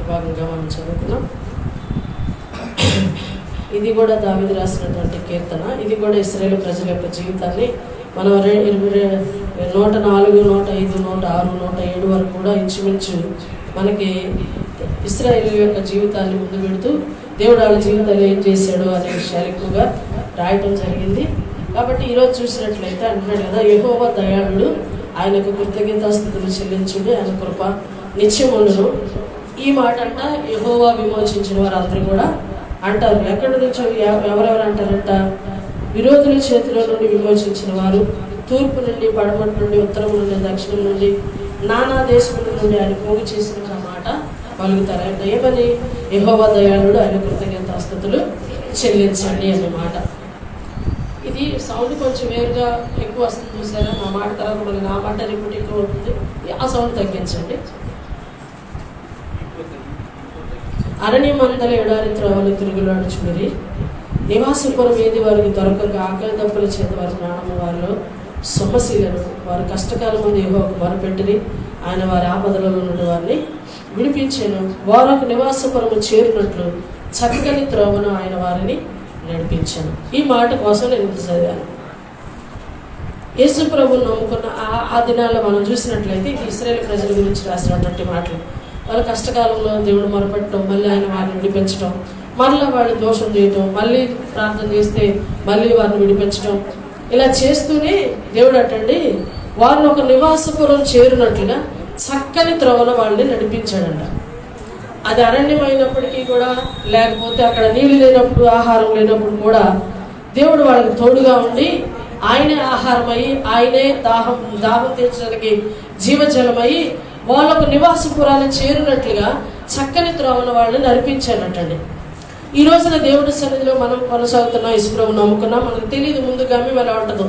భాగంగా మనం చదువుకున్నాం. ఇది కూడా దావీదు రాసినటువంటి కీర్తన. ఇది కూడా ఇశ్రాయేలు ప్రజల యొక్క జీవితాన్ని మనం 104, 105, 106, 107 వరకు కూడా ఇంచుమించు మనకి ఇశ్రాయేలు యొక్క జీవితాన్ని ముందు పెడుతూ దేవుడు వాళ్ళ జీవితాలు ఏం చేశాడు అనే విషయాలు ఎక్కువగా రాయటం జరిగింది. కాబట్టి ఈరోజు చూసినట్లయితే అంటున్నాడు కదా, యెహోవా దయాళుడు, ఆయనకు కృతజ్ఞతాస్తుతులు చెల్లించుడు, ఆయన కృప నిత్యముండును. ఈ మాట అంట యెహోవా విమోచించిన వారందరూ కూడా అంటారు. ఎక్కడి నుంచో ఎవరెవరు అంటారంట? విరోధుల చేతిలో నుండి విమోచించిన వారు, తూర్పు నుండి, పడమటి నుండి, ఉత్తరం నుండి, దక్షిణం నుండి, నానా దేశముల నుండి ఆయన పోగు చేసిన మాట పలుకుతారంట. ఏమని? యెహోవా దయాళుడు, ఆయన కృతజ్ఞతాస్తుతులు చెల్లించండి అన్నమాట. ఇది సౌండ్ కొంచెం వేరుగా ఎక్కువ వస్తుంది చూసారా? నా మాట తర్వాత మళ్ళీ నా మాట రిపీట్ ఎక్కువ ఉంటుంది. ఆ సౌండ్ తగ్గించండి. అరణ్యమందల ఎడారి త్రోవలు తిరుగులాడుచుమిరి, నివాసపురం ఏది వారికి దొరకక ఆకలి దప్పుల చేత వారి ప్రాణము వారిలో సొమ్మశీలను. వారు కష్టకాలం ముందు యెహోవాకు మొరపెట్టిరి, ఆయన వారి ఆపదలలో నుండి వారిని విడిపించాను. వారు ఒక నివాసపురము చేరినట్లు చక్కని త్రోవను ఆయన వారిని నడిపించాను. ఈ మాట కోసం నేను ఇంత చదివాను. యేసు ప్రభువును నమ్ముకున్న ఆ దినాల్లో మనం చూసినట్లయితే ఇది ఇశ్రాయేలు ప్రజల గురించి రాసినటువంటి మాటలు. వాళ్ళ కష్టకాలంలో దేవుడు మొరపెట్టడం, మళ్ళీ ఆయన వారిని విడిపించడం, మళ్ళీ వాళ్ళు దోషం చేయటం, మళ్ళీ ప్రార్థన చేస్తే మళ్ళీ వారిని విడిపించడం, ఇలా చేస్తూనే దేవుడు అటండి వారిని ఒక నివాసపురం చేరినట్లుగా చక్కని త్రోవన వాళ్ళని నడిపించాడంట. అది అరణ్యమైనప్పటికీ కూడా, లేకపోతే అక్కడ నీళ్ళు లేనప్పుడు, ఆహారం లేనప్పుడు కూడా దేవుడు వాళ్ళకి తోడుగా ఉండి ఆయనే ఆహారమై, ఆయనే దాహం తీర్చడానికి జీవజలమై వాళ్ళకు నివాసపురాన్ని చేరినట్లుగా చక్కని త్రోవన వాళ్ళని నడిపించానటండి. ఈ రోజున దేవుడి సన్నిధిలో మనం కొనసాగుతున్నాం, యేసుప్రభువును నమ్ముకున్నాం. మనకు తెలియదు ముందుగా మేము ఎలా ఉంటుందో.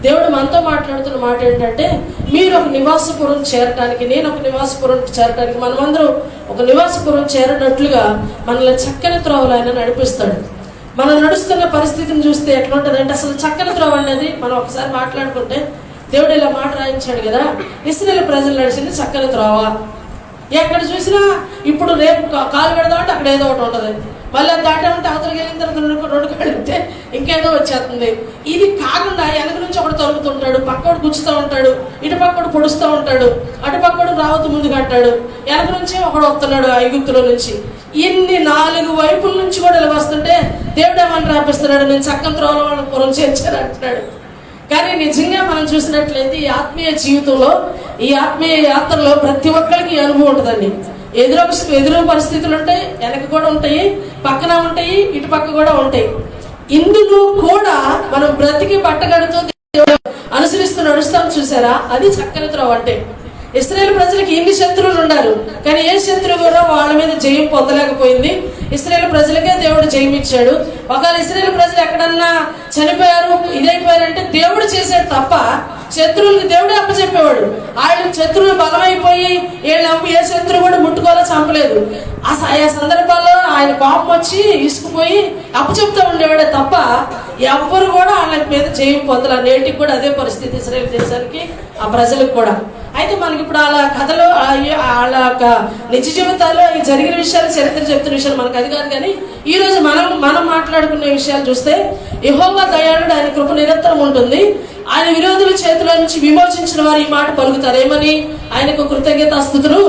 దేవుడు మనతో మాట్లాడుతున్న మాట ఏంటంటే, మీరు ఒక నివాసపురం చేరటానికి, నేను ఒక నివాసపురం చేరటానికి, మనమందరం ఒక నివాసపురం చేరినట్లుగా మనల్ని చక్కని త్రోవలు ఆయన నడిపిస్తాడు. మనం నడుస్తున్న పరిస్థితిని చూస్తే ఎట్లా ఉంటుంది అంటే, అసలు చక్కని త్రోవ అనేది మనం ఒకసారి మాట్లాడుకుంటే, దేవుడు ఇలా మాట రాయించాడు కదా, ఇశ్రాయేలు ప్రజలు నడిచింది చక్కని త్రోవ. ఎక్కడ చూసినా ఇప్పుడు రేపు కాలు పెడదామంటే అక్కడ ఏదో ఒకటి ఉంటుంది, మళ్ళీ దాటామంటే అవతలకి వెళ్ళిన తర్వాత 2 కాళ్ళు వెళ్తే ఇంకేదో వచ్చేస్తుంది. ఇది కాకుండా వెనక నుంచి ఒకటి తొలుగుతుంటాడు, పక్కడు గుచ్చుతూ ఉంటాడు, ఇటు పక్కడు పొడుస్తూ ఉంటాడు, అటు పక్కడు రావద్దు ముందుకు అంటాడు, వెనక నుంచి ఒకడు వస్తున్నాడు ఐగుప్తులో నుంచి. ఇన్ని 4 వైపుల నుంచి కూడా ఇలా వస్తుంటే దేవుడు ఏమని రాపిస్తున్నాడు, నేను చక్కని త్రోవలో పురం చేర్చాను అంటున్నాడు. కానీ నిజంగా మనం చూసినట్లయితే ఈ ఆత్మీయ జీవితంలో, ఈ ఆత్మీయ యాత్రలో ప్రతి ఒక్కరికి అనుభవం ఉంటుందండి. ఎదురు పరిస్థితులు ఉంటాయి, వెనక కూడా ఉంటాయి, పక్కన ఉంటాయి, ఇటు పక్క కూడా ఉంటాయి. ఇందులో కూడా మనం బ్రతికి బట్టగడుతూ అనుసరిస్తూ నడుస్తాం చూసారా, అది చక్కని త్రోవ అంటే. ఇశ్రాయేలు ప్రజలకి ఎన్ని శత్రువులు ఉన్నారు, కానీ ఏ శత్రువు కూడా వాళ్ళ మీద జయం పొందలేకపోయింది. ఇశ్రాయేలు ప్రజలకే దేవుడు జయం ఇచ్చాడు. ఒకవేళ ఇశ్రాయేలు ప్రజలు ఎక్కడన్నా చనిపోయారు, ఇదైపోయారంటే దేవుడు చేశాడు తప్ప శత్రువులకి దేవుడే అప్పచెప్పేవాడు. ఆయన శత్రువులు బలమైపోయి వీళ్ళు ఏ శత్రువు కూడా ముట్టుకోవాలో చంపలేదు. ఆ సందర్భాల్లో ఆయన కోపం వచ్చి ఇసుకుపోయి అప్పచెప్తూ ఉండేవాడే తప్ప ఎవ్వరు కూడా వాళ్ళ మీద జయం పొందలే. నేటికి కూడా అదే పరిస్థితి ఇశ్రాయేలు దేశానికి, ఆ ప్రజలకు కూడా. అయితే మనకి ఇప్పుడు వాళ్ళ కథలో, వాళ్ళ నిజ జీవితాల్లో ఈ జరిగిన విషయాలు, చరిత్ర చెప్తున్న విషయాలు మనకు అది కాదు. కానీ ఈరోజు మనం మాట్లాడుకునే విషయాలు చూస్తే, యెహోవా దయాళుడు, ఆయన కృప నిరంతరం ఉంటుంది. ఆయన విరోధుల చేతిలో నుంచి విమోచించిన వారు ఈ మాట పలుకుతారు. ఏమని? ఆయనకు కృతజ్ఞతాస్తుతులు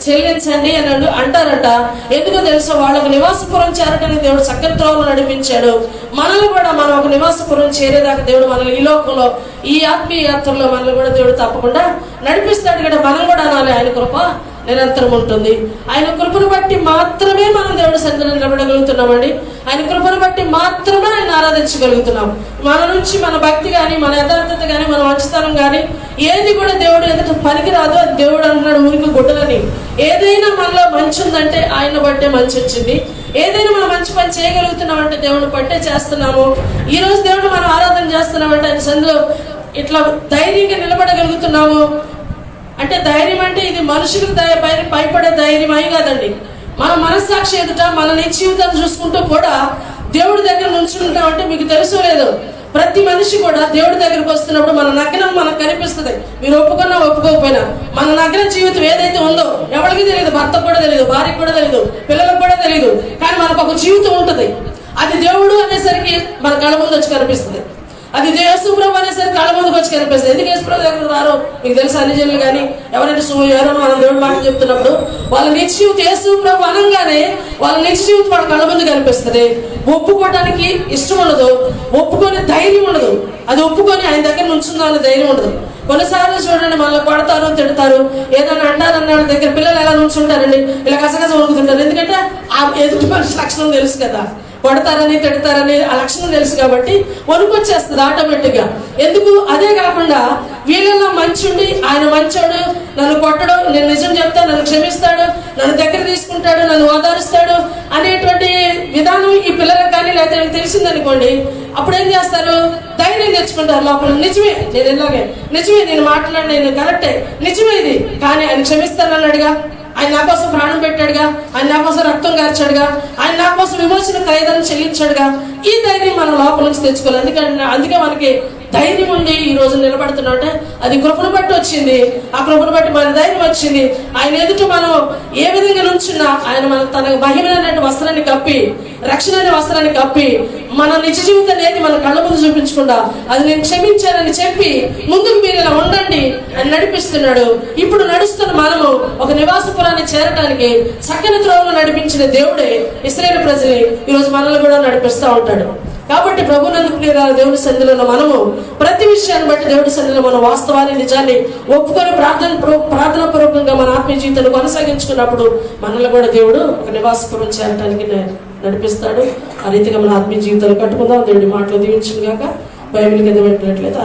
చెల్లించండి అని అంటారట. ఎందుకో తెలుసా? వాళ్ళకు నివాసపురం చేరడానికి దేవుడు చక్కని త్రోవను నడిపించాడు. మనల్ని కూడా మనం ఒక నివాసపురం చేరేదాకా దేవుడు మనల్ని ఈ లోకంలో, ఈ ఆత్మీయ యాత్రలో మనల్ని కూడా దేవుడు తప్పకుండా నడిపిస్తాడు కదా. మనం కూడా అనాలి, ఆయన కృప నిరంతరం ఉంటుంది. ఆయన కృపను బట్టి మాత్రమే మనం దేవుడి సన్నిధిలో నిలబడగలుగుతున్నామండి. ఆయన కృపను బట్టి మాత్రమే ఆయన ఆరాధించగలుగుతున్నాం. మన నుంచి మన భక్తి కానీ, మన యథార్థత కానీ, మన మంచితనం కానీ ఏది కూడా దేవుడు ఎదుట పనికిరాదు. అది దేవుడు అంటున్నాడు ఊరికి గుడ్డలని. ఏదైనా మనలో మంచి ఉందంటే ఆయన బట్టే మంచి వచ్చింది. ఏదైనా మనం మంచి పని చేయగలుగుతున్నామంటే దేవుడిని బట్టే చేస్తున్నాము. ఈ రోజు దేవుడు మనం ఆరాధన చేస్తున్నామంటే ఆయన సన్నిధిలో ఇట్లా ధైర్యంగా నిలబడగలుగుతున్నాము. అంటే ధైర్యం అంటే ఇది మనుషులకు భయపడే ధైర్యం అయి కాదండి. మన మనస్సాక్షి ఎదుట మన జీవితాన్ని చూసుకుంటూ కూడా దేవుడి దగ్గర నుంచుంటామంటే మీకు తెలుసో లేదో, ప్రతి మనిషి కూడా దేవుడి దగ్గరికి వస్తున్నప్పుడు మన నగ్నం మనకు కనిపిస్తుంది. మీరు ఒప్పుకున్నా ఒప్పుకోకపోయినా మన నగ్న జీవితం ఏదైతే ఉందో ఎవరికి తెలియదు, భర్తకు కూడా తెలియదు, భార్యకు కూడా తెలియదు, పిల్లలకు కూడా తెలియదు. కానీ మనకు ఒక జీవితం ఉంటుంది. అది దేవుడు అనేసరికి మన కళ్ళ ముందు వచ్చి కనిపిస్తుంది. అది యేసుప్రభు అనేసరికి కళ్ళ ముందుకు వచ్చి కనిపిస్తుంది. ఎందుకు యేసుప్రభు దగ్గర రారో మీకు తెలుసు. అన్ని జనులు కానీ ఎవరైనా ఎవరైనా మనం దేవుడి మాట చెప్తున్నప్పుడు వాళ్ళ నిత్య జీవితం యేసుప్రభు అనగానే వాళ్ళ నిత్య జీవితం వాళ్ళ కళ్ళ ముందు కనిపిస్తుంది. ఒప్పుకోవడానికి ఇష్టం ఉండదు, ఒప్పుకొని ధైర్యం ఉండదు. అది ఒప్పుకొని ఆయన దగ్గర నుంచుందో అనే ధైర్యం ఉండదు. కొన్నిసార్లు చూడండి, మళ్ళీ కొడతారు, తిడతారు, ఏదైనా అంటారన్న దగ్గర పిల్లలు ఎలా నుంచుంటారండి, ఇలా కసగస వణుకుతుంటారు. ఎందుకంటే ఆ ఎదుటి మనిషి లక్షణం తెలుసు కదా, కొడతారని తిడతారని ఆ లక్షణం తెలుసు కాబట్టి వణుకొచ్చేస్తుంది ఆటోమేటిక్గా. ఎందుకు? అదే కాకుండా వీళ్ళలో మంచి ఉండి ఆయన మంచోడు, నన్ను కొట్టడు, నేను నిజం చెప్తాను, నన్ను క్షమిస్తాడు, నన్ను దగ్గర తీసుకుంటాడు, నన్ను ఓదారుస్తాడు అనేటువంటి విధానం ఈ పిల్లలకు కానీ లేకపోతే తెలిసిందనుకోండి, అప్పుడు ఏం చేస్తారు? ధైర్యం తెచ్చుకుంటారు లోపల. నిజమే, నేను ఇలాగే, నిజమే, నేను మాట్లాడి, నేను కరెక్టే, నిజమే ఇది, కానీ ఆయన క్షమిస్తానన్నాడుగా, ఆయన నా కోసం ప్రాణం పెట్టాడుగా, ఆయన నా కోసం రక్తం గార్చాడుగా, ఆయన నా కోసం విమోచన ఖరీదాన్ని చెల్లించాడుగా. ఈ ధైర్యం మనం లోపల నుంచి తెచ్చుకోవాలి. అందుకే మనకి ధైర్యం ఉండి ఈ రోజు నిలబడుతున్నాం అంటే అది కృపను బట్టి వచ్చింది. ఆ కృపను బట్టి మన ధైర్యం వచ్చింది. ఆయన ఎదుట మనం ఏ విధంగా నుంచున్నా ఆయన మన తన మహిమైనటువంటి వస్త్రాన్ని కప్పి, రక్షణ అనే వస్త్రాన్ని కప్పి, మన నిజ జీవితాన్ని ఏది మన కళ్ళ ముందు చూపించకుండా అది నేను క్షమించానని చెప్పి ముందుకు మీరు ఇలా ఉండండి అని నడిపిస్తున్నాడు. ఇప్పుడు నడుస్తున్న మనము ఒక నివాసపురాన్ని చేరటానికి చక్కని త్రోవను నడిపించిన దేవుడే ఇశ్రాయేలు ప్రజల్ని ఈరోజు మనల్ని కూడా నడిపిస్తూ ఉంటాడు. కాబట్టి ప్రభునందుకు దేవుడి సన్నిధిలో మనము ప్రతి విషయాన్ని బట్టి దేవుడి సన్నిధిలో మన వాస్తవాన్ని, నిజాన్ని ఒప్పుకొని ప్రార్థన పూర్వకంగా మన ఆత్మీయ జీవితాన్ని కొనసాగించుకున్నప్పుడు మనల్ని కూడా దేవుడు ఒక నివాసపురం చేరటానికి నడిపిస్తాడు. ఆ రీతిగా మన ఆత్మీయ జీవితాలు కట్టుకుందాం. దేవుడి మాటలు దీవించును గాక. బైబిల్ కింద పెట్టినట్లయితే